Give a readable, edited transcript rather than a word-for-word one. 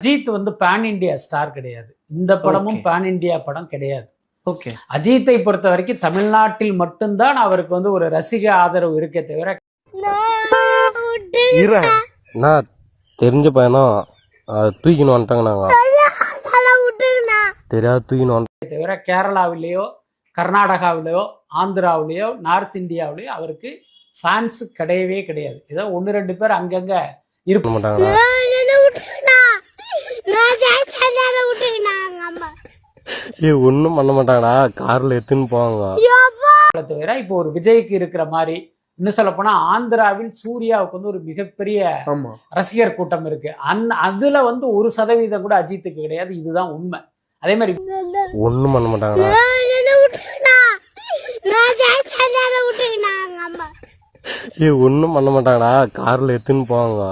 அஜித் வந்து pan India star கிடையாது. இந்த படமும் பேன் இண்டியா படம் கிடையாது. ஓகே. அஜித்தை பொறுத்த வரைக்கும் தமிழ்நாட்டில் மட்டும்தான் அவருக்கு வந்து ஒரு ரசிக ஆதரவு இருக்கே தவிர நான் தெரிஞ்ச பையனும் தூக்கின்னு வந்துட்டாங்க. நாங்க தெரியாது தூக்கின்னு தவிர கேரளாவிலேயோ கர்நாடகாவிலேயோ ஆந்திராவிலேயோ நார்த் இந்தியாவிலேயோ அவருக்கு ஃபேன்ஸ் கிடையவே கிடையாது. ஏதோ 1-2 பேர் அங்கங்க இருக்க மாட்டாங்க. ஒன்னும் பண்ண மாட்டாங்கடா, கார்ல எடுத்துன்னு போவாங்க. தவிர இப்போ ஒரு விஜய்க்கு இருக்கிற மாதிரி இன்னும் சொல்ல போனா ஆந்திராவில் சூர்யாவுக்கு வந்து ஒரு மிகப்பெரிய ரசிகர் கூட்டம் இருக்கு. அதுல வந்து 1% கூட அஜித்துக்கு கிடையாது. இதுதான் உண்மை. அதே மாதிரி ஒன்னும் பண்ண மாட்டாங்கடா, ஒன்னும் பண்ண மாட்டாங்கடா, கார்ல எடுத்துன்னு போவாங்க.